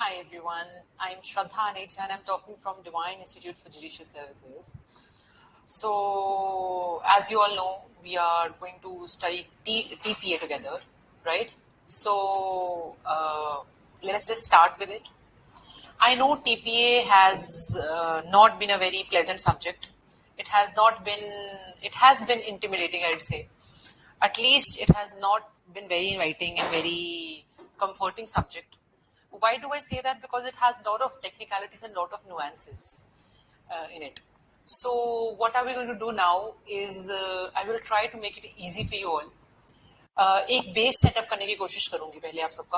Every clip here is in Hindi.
Hi everyone, I'm Shraddha Anecha and I'm talking from Divine Institute for Judicial Services. So, as you all know, we are going to study TPA together, right? So, let us just start with it. I know TPA has not been a very pleasant subject. It has been intimidating, I'd say. At least it has not been very inviting and very comforting subject. Why do I say that? Because it has a lot of technicalities and a lot of nuances in it. So what are we going to do now is I will try to make it easy for you all. एक बेस सेटअप करने की कोशिश करूंगी पहले आप सबका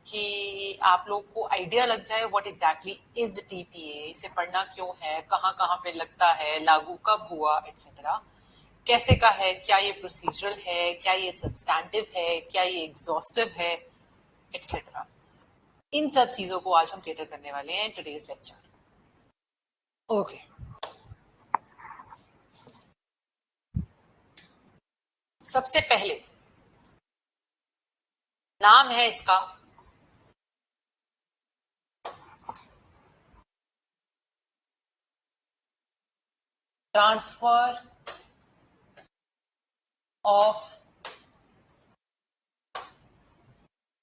कि आप लोग को आइडिया लग जाए व्हाट एग्जैक्टली इज टीपीए, इसे पढ़ना क्यों है, कहाँ कहाँ पे लगता है, लागू कब हुआ, एटसेट्रा, कैसे का है, क्या ये प्रोसीजरल है, क्या ये सब्सटैंटिव है, क्या ये एग्जॉस्टिव है, एटसेट्रा. इन सब चीजों को आज हम केटर करने वाले हैं टुडेज लेक्चर. ओके, सबसे पहले नाम है इसका ट्रांसफर ऑफ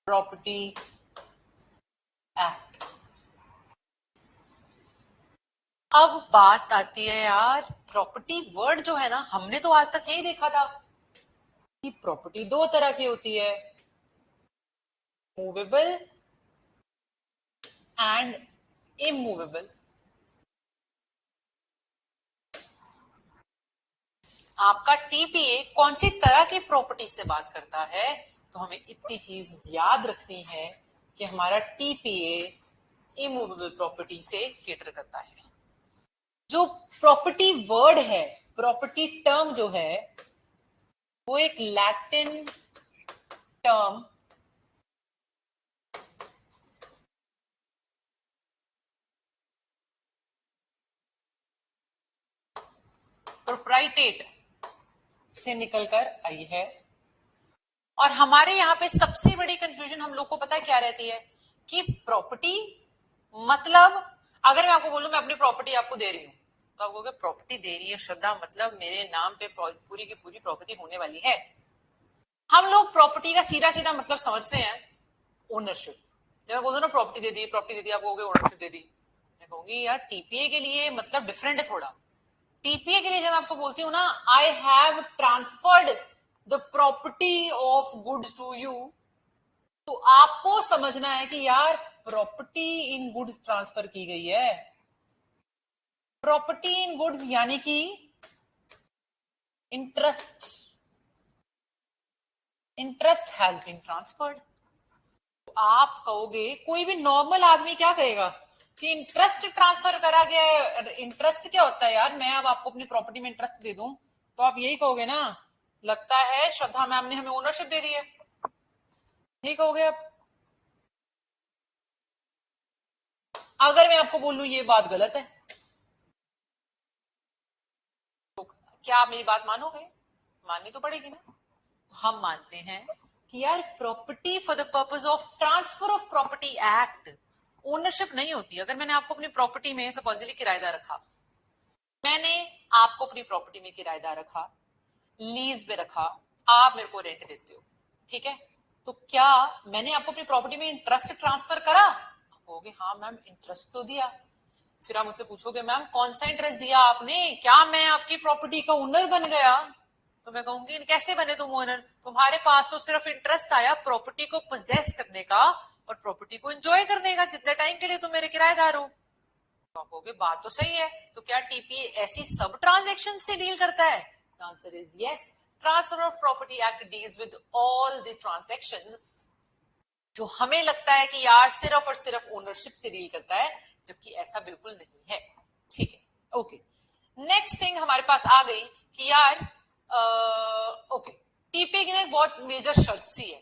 प्रॉपर्टी एक्ट. अब बात आती है यार, प्रॉपर्टी वर्ड जो है ना, हमने तो आज तक यही देखा था कि प्रॉपर्टी दो तरह की होती है, मूवेबल एंड इमूवेबल. आपका टीपीए कौन सी तरह की प्रॉपर्टी से बात करता है? तो हमें इतनी चीज याद रखनी है कि हमारा टीपीए इमूवेबल प्रॉपर्टी से केटर करता है. जो प्रॉपर्टी वर्ड है, प्रॉपर्टी टर्म जो है, वो एक लैटिन टर्म प्रोप्राइटेट से निकलकर आई है. और हमारे यहाँ पे सबसे बड़ी कंफ्यूजन हम लोग को पता है क्या रहती है कि प्रॉपर्टी मतलब, अगर मैं आपको बोलूं मैं अपनी प्रॉपर्टी आपको दे रही हूं तो आप कहोगे प्रॉपर्टी दे रही है श्रद्धा, मतलब मेरे नाम पे पूरी की पूरी प्रॉपर्टी होने वाली है. हम लोग प्रॉपर्टी का सीधा सीधा मतलब समझते हैं ओनरशिप. जब मैं बोलूँ ना प्रॉपर्टी दे दी, प्रॉपर्टी दे दी, आप कहोगे ओनरशिप दे दी. मैं कहूंगी यार टीपीए के लिए मतलब डिफरेंट है थोड़ा. टीपीए के लिए जब मैं आपको बोलती हूँ ना, I have transferred the property of goods to you, तो आपको समझना है कि यार प्रॉपर्टी इन गुड्स ट्रांसफर की गई है. प्रॉपर्टी इन गुड्स यानी कि इंटरेस्ट हैज बीन ट्रांसफर्ड. तो आप कहोगे, कोई भी नॉर्मल आदमी क्या कहेगा कि इंटरेस्ट ट्रांसफर करा गया है. इंटरेस्ट क्या होता है यार? मैं अब आपको अपनी प्रॉपर्टी में इंटरेस्ट दे दूं तो आप यही कहोगे ना, लगता है श्रद्धा मैम ने हमें ओनरशिप दे दी है, यही कहोगे आप. अगर मैं आपको बोलूं ये बात गलत है तो क्या आप मेरी बात मानोगे? माननी तो पड़ेगी ना. हम मानते हैं कि यार property for the purpose of transfer of property act ownership नहीं होती. अगर मैंने आपको अपनी प्रॉपर्टी में सपोजली किराएदार रखा, मैंने आपको अपनी प्रॉपर्टी में किराएदार रखा, लीज पे रखा, आप मेरे को रेंट देते हो, ठीक है, तो क्या मैंने आपको अपनी प्रॉपर्टी में इंटरेस्ट ट्रांसफर करा? आप कहोगे हाँ मैम इंटरेस्ट तो दिया. फिर आप मुझसे पूछोगे मैम कौन सा इंटरेस्ट दिया आपने, क्या मैं आपकी प्रॉपर्टी का ओनर बन गया? तो मैं कहूंगी कैसे बने तुम ओनर? तुम्हारे पास तो सिर्फ इंटरेस्ट आया प्रॉपर्टी को पोजेस करने का और प्रॉपर्टी को एंजॉय करने का, जितने टाइम के लिए तुम मेरे किराएदार हो. तो आप कहोगे बात तो सही है, तो क्या टीपीए ऐसी सब ट्रांजैक्शन से डील करता है? Answer is yes. Transfer of property act deals with all the transactions जो हमें लगता है कि यार सिर्फ और सिर्फ ओनरशिप से डील करता है, जबकि ऐसा बिल्कुल नहीं है. ठीक है, ओके. नेक्स्ट थिंग हमारे पास आ गई कि यार ओके, टीपीए की ना एक बहुत मेजर शर्त सी है.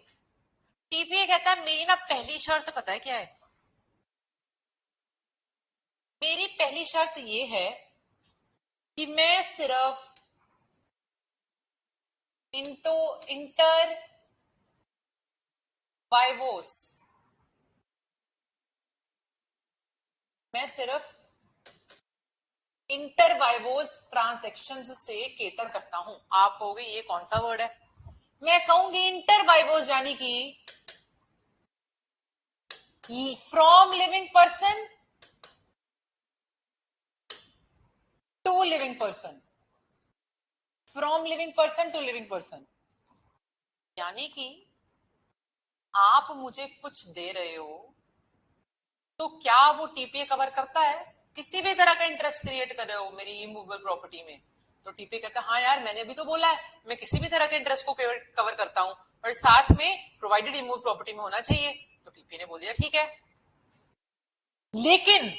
टीपीए कहता है मेरी ना पहली शर्त पता है क्या है? मेरी पहली शर्त ये है कि मैं सिर्फ इंटर वाइवोस मैं सिर्फ इंटरवाइवोज ट्रांजैक्शंस से केटर करता हूं। आप कहोगे ये कौन सा वर्ड है? मैं कहूंगी इंटरवाइवोज यानी कि from living person to living person, from living person to living person, यानी कि आप मुझे कुछ दे रहे हो तो क्या वो टीपीए कवर करता है? किसी भी तरह का इंटरेस्ट क्रिएट कर रहे हो मेरी इमूवेबल प्रॉपर्टी में, तो टीपीए कहता है हाँ यार मैंने भी तो बोला है मैं किसी भी तरह के इंटरेस्ट को कवर करता हूं और साथ में प्रोवाइडेड इमूवेबल प्रॉपर्टी में होना चाहिए, तो टीपीए ने बोल दिया ठीक है। लेकिन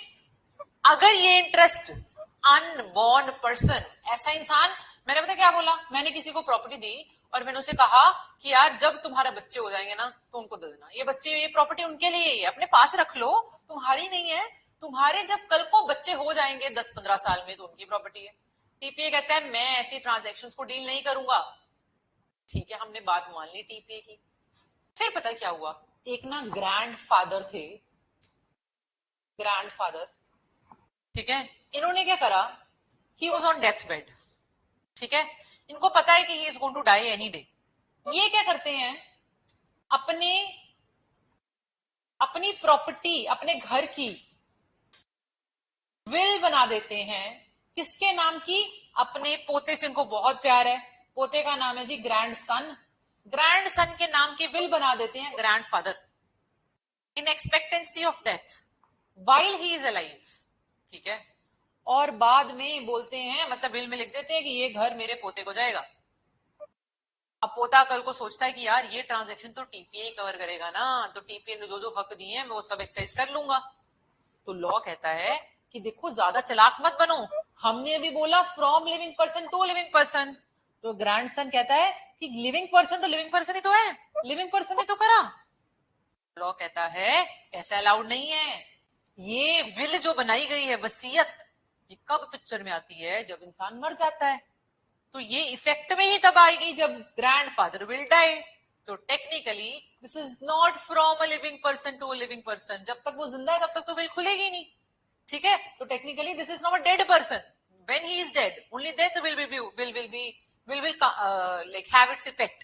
अगर ये इंटरेस्ट अनबॉर्न पर्सन, ऐसा इंसान, मैंने पता क्या बोला, मैंने किसी को प्रॉपर्टी दी और मैंने उसे कहा कि यार जब तुम्हारे बच्चे हो जाएंगे ना तो उनको दे देना, ये बच्चे, ये प्रॉपर्टी उनके लिए ही है, अपने पास रख लो, तुम्हारी नहीं है, तुम्हारे जब कल को बच्चे हो जाएंगे 10-15 साल में तो उनकी प्रॉपर्टी है। टीपीए कहता है मैं ऐसी ट्रांजैक्शंस को डील नहीं करूंगा। ठीक है, हमने बात मान ली टीपीए की। फिर पता क्या हुआ, एक ना ग्रैंडफादर थे, ग्रैंडफादर, ठीक है, इन्होंने क्या करा, he was on death bed, ठीक है, इनको पता है कि he is going to die any day. ये क्या करते हैं, अपने अपनी प्रॉपर्टी, अपने घर की विल बना देते हैं, किसके नाम की, अपने पोते से, इनको बहुत प्यार है, पोते का नाम है जी ग्रैंड सन, ग्रैंड सन के नाम की विल बना देते हैं grandfather in expectancy of death while he is alive, ठीक है, और बाद में बोलते हैं, मतलब विल में लिख देते हैं कि ये घर मेरे पोते को जाएगा। अब पोता कल को सोचता है कि यार ये ट्रांजैक्शन तो टीपीए कवर करेगा ना, तो टीपीए ने जो जो हक दिए हैं मैं वो सब एक्सरसाइज कर लूंगा। तो लॉ कहता है कि देखो ज्यादा चालाक मत बनो, हमने अभी बोला from living person to living person, तो ग्रैंडसन कहता है कि living person to living person ही तो है, लिविंग पर्सन ही तो करा। लॉ कहता है ऐसा अलाउड नहीं है, ये विल जो बनाई गई है, वसीयत, ये कब पिक्चर में आती है, जब इंसान मर जाता है, तो ये इफेक्ट में ही तब आएगी जब ग्रैंडफादर विल डाई। तो technically this is not from a living person to a living person, जब तक वो जिंदा है तब तक तो विल खुलेगी नहीं, ठीक है, तो technically this is not a dead person, when he is dead only then the will like have its effect,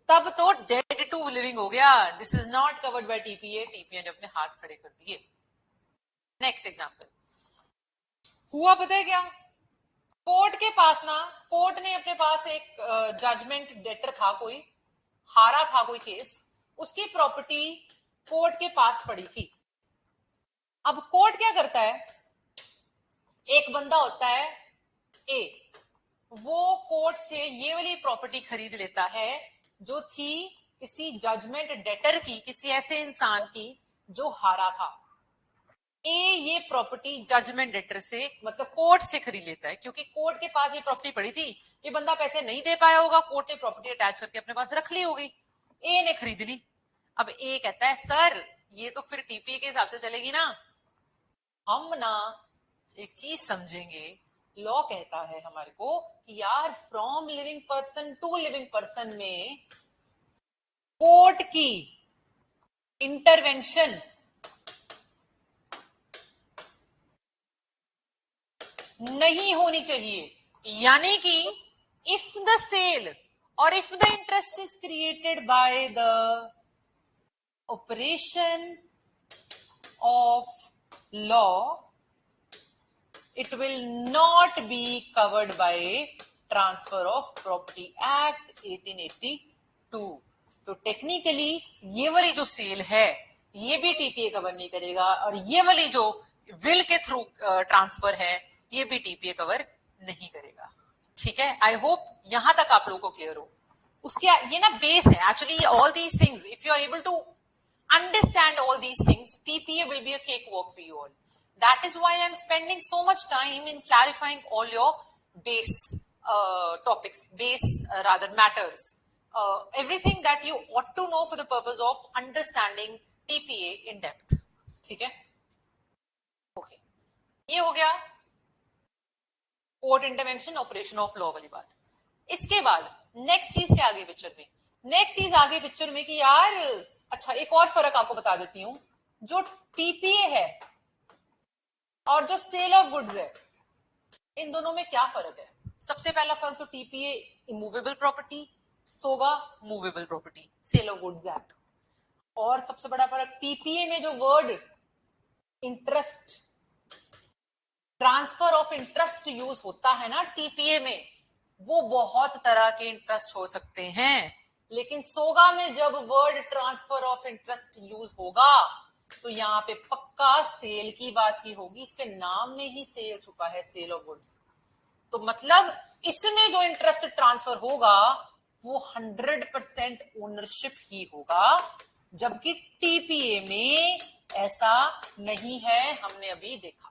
तब तो डेड टू लिविंग हो गया, this is not covered by TPA, TPA ने अपने हाथ खड़े कर दिए। नेक्स्ट एग्जांपल हुआ पता है क्या, कोर्ट के पास ना, कोर्ट ने अपने पास एक जजमेंट डेटर था, कोई हारा था कोई केस, उसकी प्रॉपर्टी कोर्ट के पास पड़ी थी। अब कोर्ट क्या करता है, एक बंदा होता है ए, वो कोर्ट से ये वाली प्रॉपर्टी खरीद लेता है जो थी किसी जजमेंट डेटर की, किसी ऐसे इंसान की जो हारा था। ए ये प्रॉपर्टी जजमेंट डेटर से, मतलब कोर्ट से खरीद लेता है, क्योंकि कोर्ट के पास ये प्रॉपर्टी पड़ी थी, ये बंदा पैसे नहीं दे पाया होगा, कोर्ट ने प्रॉपर्टी अटैच करके अपने पास रख ली होगी, ए ने खरीद ली। अब ए कहता है सर ये तो फिर टीपीए के हिसाब से चलेगी ना, हम ना एक चीज समझेंगे, लॉ कहता है हमारे को कि यार from living person to living person में कोर्ट की इंटरवेंशन नहीं होनी चाहिए, यानी कि इफ द सेल और if the interest is created by the operation of law, it will not be covered by transfer of property act 1882। तो टेक्निकली ये वाली जो सेल है ये भी टीपीए कवर नहीं करेगा, और ये वाली जो विल के थ्रू ट्रांसफर है ये भी टीपीए कवर नहीं करेगा, ठीक है। आई होप यहां तक आप लोगों को क्लियर हो। उसके ये ना बेस है actually, all these things if you are able to understand all these things, TPA will be a cakewalk for you all. That is why I am spending so much time in clarifying all your base topics, base rather matters, everything that you ought to know for the purpose of understanding TPA in depth, ठीक है, ओके, ये हो गया court intervention operation of law वाली बात। इसके बाद नेक्स्ट चीज क्या आगे पिक्चर में, नेक्स्ट चीज आगे पिक्चर में कि यार अच्छा एक और फर्क आपको बता देती हूं, जो टीपीए है और जो सेल ऑफ गुड्स है, इन दोनों में क्या फर्क है? सबसे पहला फर्क तो TPA immovable property, SOGA movable property, sale of goods act. और सबसे बड़ा फर्क, टीपीए में जो word interest, transfer of interest use होता है ना टीपीए में, वो बहुत तरह के इंटरेस्ट हो सकते हैं, लेकिन सोगा में जब word transfer of interest use होगा तो यहां पे पक्का सेल की बात ही होगी। इसके नाम में ही सेल छुपा है, सेल ऑफ गुड्स। तो मतलब इसमें जो इंटरेस्ट ट्रांसफर होगा वो 100% ओनरशिप ही होगा, जबकि टीपीए में ऐसा नहीं है, हमने अभी देखा।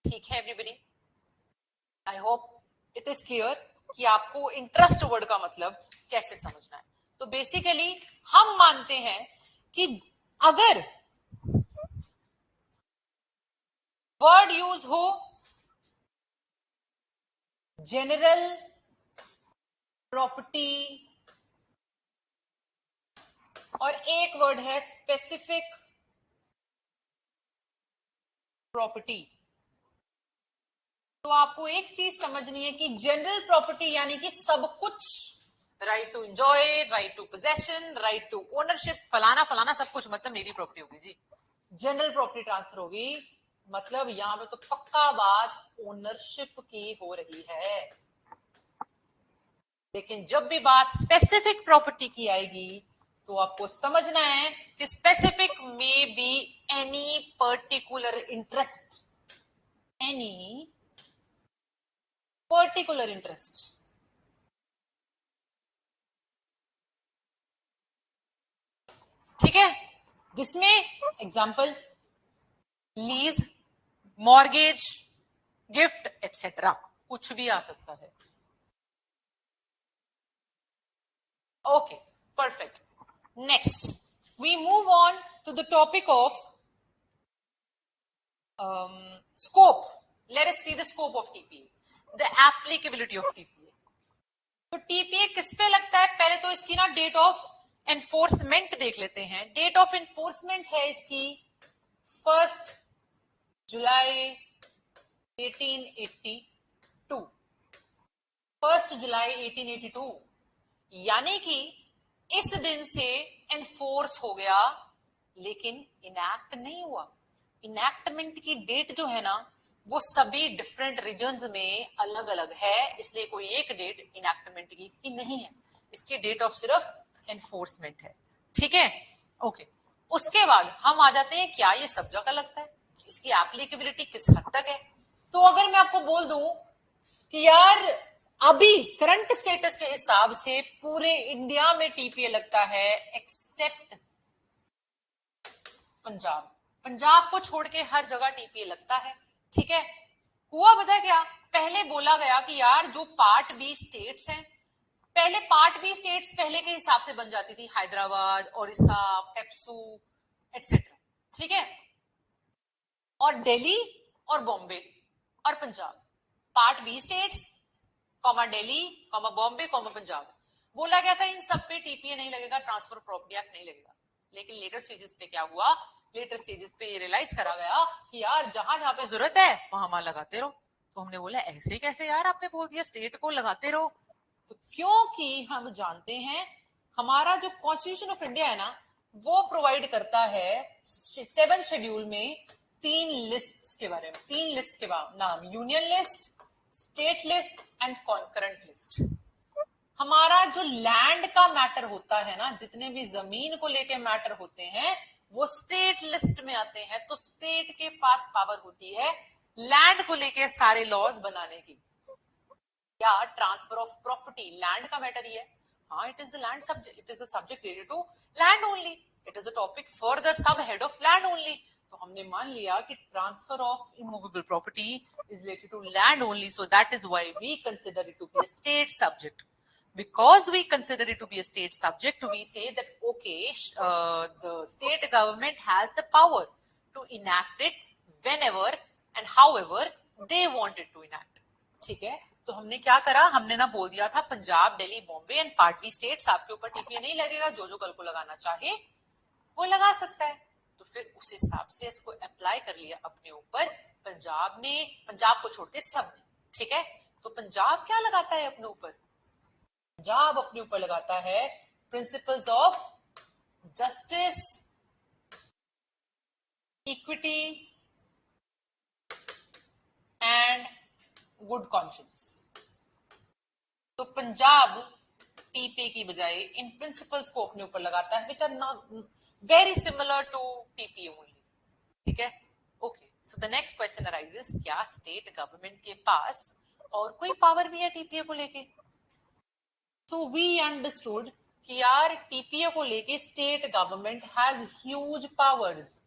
ठीक है everybody, I hope it is clear कि आपको इंटरेस्ट वर्ड का मतलब कैसे समझना है। तो बेसिकली हम मानते हैं कि अगर वर्ड यूज हो जनरल प्रॉपर्टी और एक वर्ड है स्पेसिफिक प्रॉपर्टी, तो आपको एक चीज समझनी है कि जनरल प्रॉपर्टी यानी कि सब कुछ, right to enjoy, right to possession, right to ownership, फलाना फलाना सब कुछ मतलब मेरी प्रॉपर्टी होगी जी। जनरल प्रॉपर्टी ट्रांसफर होगी, मतलब यहां पे तो पक्का बात ओनरशिप की हो रही है। लेकिन जब भी बात स्पेसिफिक प्रॉपर्टी की आएगी तो आपको समझना है कि स्पेसिफिक में be any particular interest, any particular interest. ठीक है, जिसमें example lease, mortgage, gift etcetera कुछ भी आ सकता है। Okay, perfect. Next, we move on to the topic of scope. Let us see the scope of TPA, the applicability of TPA. तो TPA किस पे लगता है? पहले तो इसकी ना डेट ऑफ एनफोर्समेंट देख लेते हैं। डेट ऑफ एनफोर्समेंट है इसकी 1 जुलाई 1882, 1 जुलाई 1882, यानी कि इस दिन से एनफोर्स हो गया, लेकिन इनैक्ट नहीं हुआ। इनैक्टमेंट की डेट जो है ना वो सभी डिफरेंट रीजन्स में अलग अलग है, इसलिए कोई एक डेट इनैक्टमेंट की इसकी नहीं है, इसकी डेट ऑफ सिर्फ एनफोर्समेंट है। ठीक है, ओके। उसके बाद हम आ जाते हैं क्या ये सब जगह लगता है, इसकी एप्लीकेबिलिटी किस हद तक है। तो अगर मैं आपको बोल दूं कि यार अभी करंट स्टेटस के हिसाब से पूरे इंडिया में टीपीए लगता है एक्सेप्ट पंजाब, पंजाब को छोड़ के हर जगह टीपीए लगता है। ठीक है, हुआ पता है क्या, पहले बोला गया कि यार जो पार्ट बी स्टेट्स हैं, पहले पार्ट बी स्टेट्स पहले के हिसाब से बन जाती थी, हैदराबाद, ओडिशा, पेप्सू एटसेट्रा। ठीक है, और दिल्ली और बॉम्बे और Punjab, part B states comma Delhi comma Bombay comma Punjab. बोला गया था इन सब पे टीपीए नहीं लगेगा, ट्रांसफर प्रॉपर्टी एक्ट नहीं लगेगा। लेकिन लेटर स्टेजेस पे क्या हुआ, लेटर स्टेजेस पे ये रियलाइज करा गया कि यार जहां जहां पे जरूरत है वहां वहां लगाते रहो। तो हमने बोला ऐसे कैसे यार, आपने बोल दिया स्टेट को लगाते रहो। तो क्योंकि हम जानते हैं हमारा जो कॉन्स्टिट्यूशन ऑफ इंडिया है ना वो प्रोवाइड करता है 7 शेड्यूल में 3 लिस्ट्स के बारे में, 3 लिस्ट के नाम, union list, state list and concurrent list. हमारा जो लैंड का मैटर होता है ना, जितने भी जमीन को लेके मैटर होते हैं वो स्टेट लिस्ट में आते हैं। तो स्टेट के पास पावर होती है लैंड को लेके सारे लॉज बनाने की। क्या ट्रांसफर ऑफ प्रॉपर्टी लैंड का मैटर ही है। हाँ, it is the land subject, it is the subject related to land only, it is a topic for the sub head of land only. तो हमने मान लिया कि transfer of immovable property is related to land only, so that is why we consider it to be a state subject. Because we consider it to be a state subject, we say that okay, the state government has the power to enact it whenever and however they want it to enact. ठीक है, तो हमने क्या करा, हमने ना बोल दिया था Punjab, Delhi, Bombay and part B states आपके ऊपर टीपीए नहीं लगेगा, जो जो कल को लगाना चाहे वो लगा सकता है। तो फिर उस हिसाब से इसको अप्लाई कर लिया अपने ऊपर पंजाब ने, पंजाब को छोड़ के सब ने, ठीक है। तो पंजाब क्या लगाता है अपने ऊपर? पंजाब अपने ऊपर लगाता है principles of justice, equity and good conscience. तो पंजाब टीपीए की बजाय इन प्रिंसिपल्स को अपने ऊपर लगाता है, which are not very similar to TPA only, ठीक है। Okay, so the next question arises, क्या स्टेट गवर्नमेंट के पास और कोई पावर भी है टीपीए को लेके? सो वी अंडरस्टूड कि यार टीपीए को लेके state government has huge powers,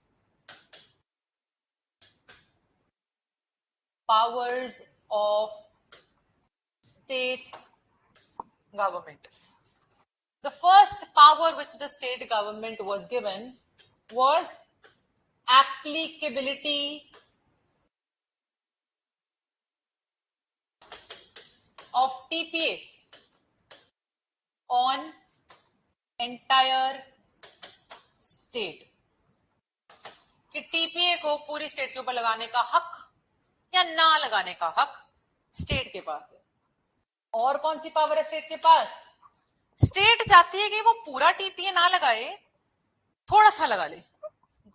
powers of state government. The first power which the state government was given was applicability of TPA on entire state. कि टीपीए को पूरी स्टेट के ऊपर लगाने का हक या ना लगाने का हक स्टेट के पास है। और कौन सी पावर है स्टेट के पास? स्टेट चाहती है कि वो पूरा टीपीए ना लगाए, थोड़ा सा लगा ले।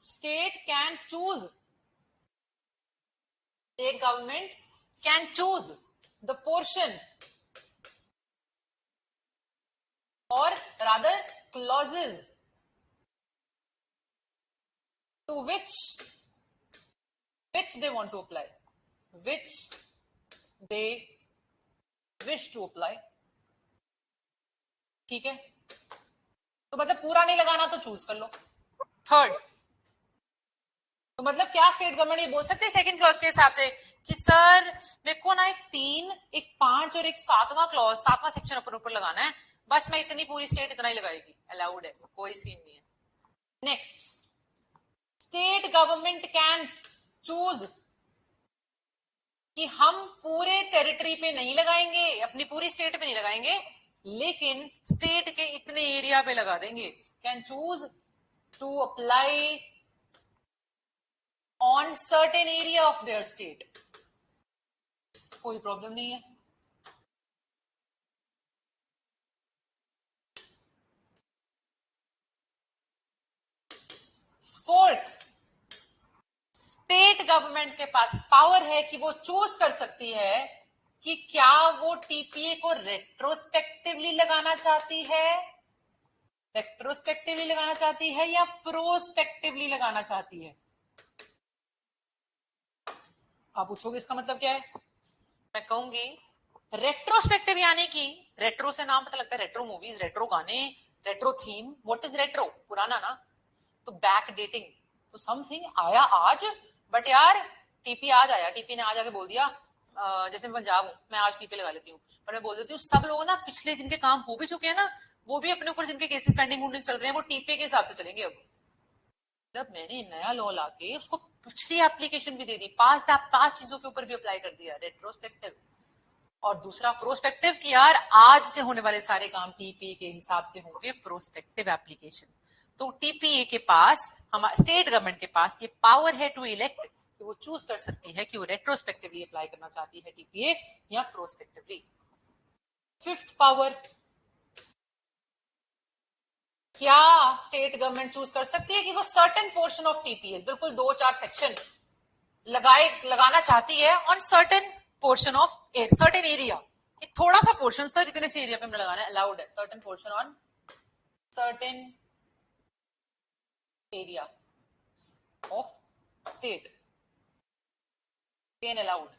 State can choose, state government can choose the portion और rather clauses to which they want to apply, which they wish to apply, ठीक है। तो मतलब पूरा नहीं लगाना तो चूज कर लो। थर्ड, तो मतलब क्या स्टेट गवर्नमेंट ये बोल सकते हैं सेकंड क्लॉज के हिसाब से कि सर मेरे को ना एक 3, एक 5 और एक 7वां क्लॉज, 7वां सेक्शन अपन ऊपर लगाना है, बस मैं इतनी पूरी स्टेट इतना ही लगाएगी। अलाउड है, कोई सीन नहीं है। Next, state government can choose कि हम पूरे टेरिटरी पे नहीं लगाएंगे, अपनी पूरी स्टेट पे नहीं लगाएंगे, लेकिन स्टेट के इतने एरिया पे लगा देंगे। Can choose to apply on certain area of their state, कोई प्रॉब्लम नहीं है। फोर्थ, स्टेट गवर्नमेंट के पास पावर है कि वो चूज कर सकती है कि क्या वो टीपीए को रेट्रोस्पेक्टिवली लगाना चाहती है, रेट्रोस्पेक्टिवली लगाना चाहती है या प्रोस्पेक्टिवली लगाना चाहती है। आप पूछोगे इसका मतलब क्या है? मैं कहूंगी रेट्रोस्पेक्टिव यानी कि रेट्रो से नाम पता लगता है, रेट्रो मूवीज, रेट्रो गाने, retro theme. What is retro? पुराना ना, तो बैक डेटिंग, तो समथिंग आया आज, बट यार टीपी आज आया, टीपी ने आज आके बोल दिया, जैसे मैं पंजाब हूं, मैं आज टीपी लगा लेती हूँ, पर मैं बोल देती हूँ सब लोग ना पिछले जिनके काम हो भी चुके हैं ना, वो भी अपने ऊपर जिनके केसेस पेंडिंग चल रहे हैं, वो टीपी के हिसाब से चलेंगे। अब जब मैंने नया लॉ लाके उसको पिछली एप्लीकेशन भी दे दी, पास्ट चीजों के ऊपर भी अप्लाई कर दिया, रेट्रोस्पेक्टिव। और दूसरा प्रोस्पेक्टिव कि यार आज से होने वाले सारे काम टीपीए के हिसाब से होंगे, प्रोस्पेक्टिव एप्लीकेशन। तो टीपीए के पास, हमारे स्टेट गवर्नमेंट के पास ये पावर है टू इलेक्ट, कि वो चूज कर सकती है कि वो रेट्रोस्पेक्टिवली अप्लाई करना चाहती है टीपीए या प्रोस्पेक्टिवली। फिफ्थ पावर, क्या स्टेट गवर्नमेंट चूज कर सकती है कि वो सर्टेन पोर्शन ऑफ टीपीए, बिल्कुल 2-4 सेक्शन लगाना चाहती है on certain portion of certain area, थोड़ा सा पोर्शन सर इतने से एरिया पे हमने लगाना है, अलाउड है। Certain portion on certain area of state, can allowed.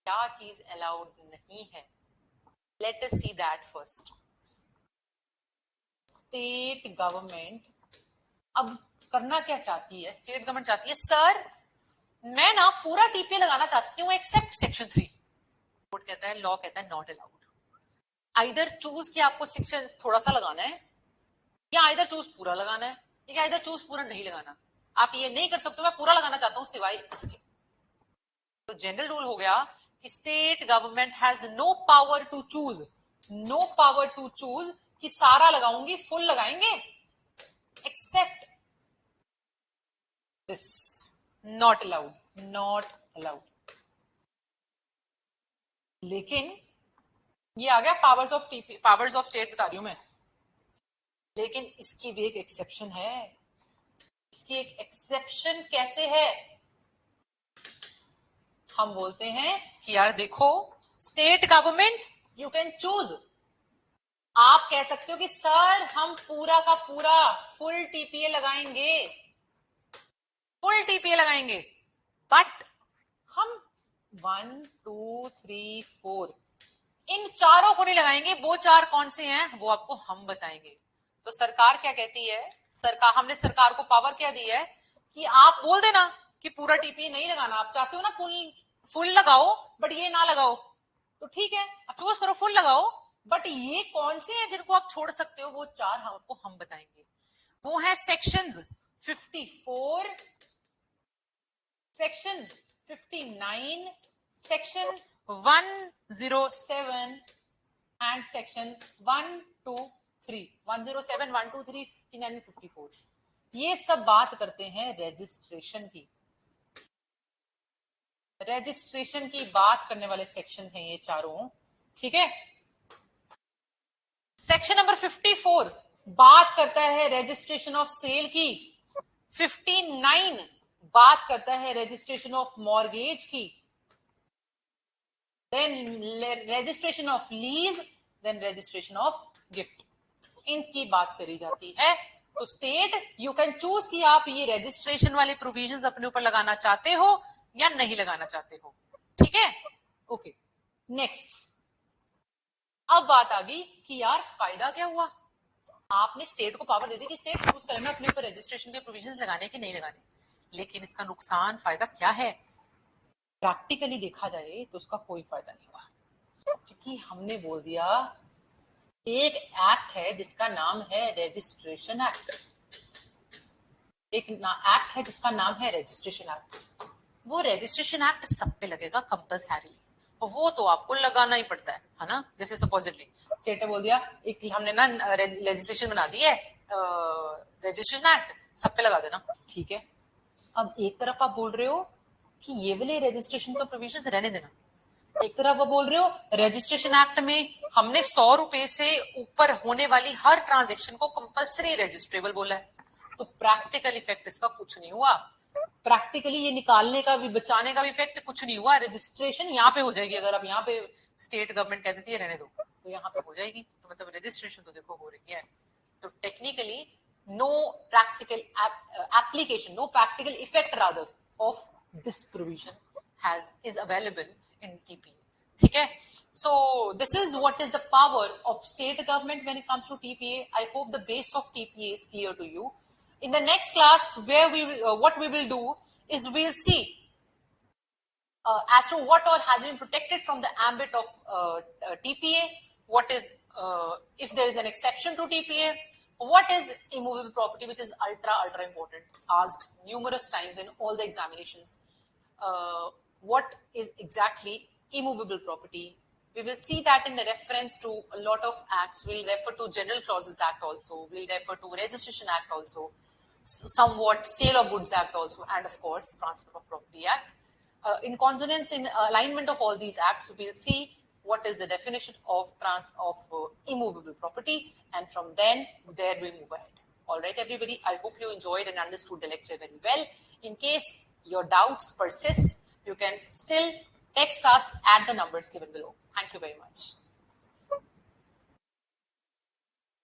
क्या चीज अलाउड नहीं है? Let us see that first. State government अब करना क्या चाहती है? स्टेट गवर्नमेंट चाहती है सर मैं ना पूरा टीपीए लगाना चाहती हूँ एक्सेप्ट सेक्शन 3। कोर्ट कहता है, लॉ कहता है नॉट अलाउड। आइदर चूज कि आपको सेक्शन थोड़ा सा लगाना है, या आइदर चूज पूरा लगाना है, या आइदर चूज पूरा नहीं लगाना। आप ये नहीं कर सकते मैं पूरा लगाना चाहता हूं सिवाय इसके। तो जनरल रूल हो गया कि state government has no power to choose, no power to choose कि सारा लगाऊंगी, फुल लगाएंगे, एक्सेप्ट this not allowed. लेकिन ये आ गया पावर्स ऑफ स्टेट बता रही हूं मैं, लेकिन इसकी भी एक एक्सेप्शन है। इसकी एक एक्सेप्शन कैसे है? हम बोलते हैं कि यार देखो, state government you can choose. आप कह सकते हो कि सर हम पूरा का पूरा फुल टीपीए लगाएंगे, बट हम 1 2 3 4 इन चारों को नहीं लगाएंगे। वो चार कौन से हैं वो आपको हम बताएंगे। तो सरकार क्या कहती है? हमने सरकार को पावर क्या दी है कि आप बोल देना कि पूरा टीपीए नहीं लगाना, आप चाहते हो ना फुल लगाओ बट ये ना लगाओ, तो ठीक है आप चूज करो फुल लगाओ, बट ये कौन से हैं जिनको आप छोड़ सकते हो, वो चार आपको हम बताएंगे। वो है sections 54, section 59, section 107 and section 123, 107, 123, 59 and 54। ये सब बात करते हैं रजिस्ट्रेशन की। रजिस्ट्रेशन की बात करने वाले सेक्शन हैं ये चारों, ठीक है। सेक्शन नंबर 54 बात करता है रजिस्ट्रेशन ऑफ सेल की, 59 बात करता है रजिस्ट्रेशन ऑफ मॉर्गेज की, then registration of lease, then registration of gift, इनकी बात करी जाती है। तो स्टेट यू कैन चूज कि आप ये रजिस्ट्रेशन वाले प्रोविजंस अपने ऊपर लगाना चाहते हो या नहीं लगाना चाहते हो, ठीक है। ओके, नेक्स्ट अब बात आ गई कि यार फायदा क्या हुआ। आपने स्टेट को पावर दे दी कि स्टेट चूज करना अपने ऊपर रजिस्ट्रेशन के प्रोविजंस लगाने कि नहीं लगाने, लेकिन इसका नुकसान फायदा क्या है? प्रैक्टिकली देखा जाए तो उसका कोई फायदा नहीं हुआ, क्योंकि हमने बोल दिया एक एक्ट है जिसका नाम है रजिस्ट्रेशन एक्ट, एक्ट है जिसका नाम है रजिस्ट्रेशन एक्ट। वो रजिस्ट्रेशन एक्ट सब पे लगेगा कंपल्सरी, और वो तो आपको लगाना ही पड़ता है ना। जैसे सपोजिटली स्टेट ने बोल दिया एक हमने ना लेजिस्लेशन बना दी है रजिस्ट्रेशन एक्ट, सब पे लगा देना, ठीक है। अब एक तरफ आप बोल रहे हो कि ये वाले रजिस्ट्रेशन का प्रोविजंस रहने देना, एक तरफ वो बोल रहे हो रजिस्ट्रेशन एक्ट में हमने 100 रुपए से ऊपर होने वाली हर ट्रांजेक्शन को कंपल्सरी रजिस्ट्रेबल बोला है। तो प्रैक्टिकल इफेक्ट इसका कुछ नहीं हुआ, प्रैक्टिकली ये निकालने का भी बचाने का भी इफेक्ट कुछ नहीं हुआ। रजिस्ट्रेशन यहाँ पे हो जाएगी, अगर आप यहाँ पे स्टेट गवर्नमेंट कह देती है रहने दो तो यहाँ पे हो जाएगी, तो मतलब रजिस्ट्रेशन तो देखो हो रही है। तो technically no practical application, no practical effect rather of this provision is available in TPA, ठीक है। So this is what is the power of state government when it comes to TPA. I hope the base of TPA is clear to you. In the next class, where we will, what we will do is we'll see as to what all has been protected from the ambit of TPA, what is if there is an exception to TPA, what is immovable property, which is ultra important, asked numerous times in all the examinations. What is exactly immovable property? We will see that in reference to a lot of acts. We'll refer to General Clauses Act also, we'll refer to Registration Act also, somewhat Sale of Goods Act also, and of course Transfer of Property Act. In consonance, in alignment of all these acts, we'll see what is the definition of immovable property, and from there we'll move ahead. All right, everybody, I hope you enjoyed and understood the lecture very well. In case your doubts persist, you can still text us at the numbers given below. Thank you very much.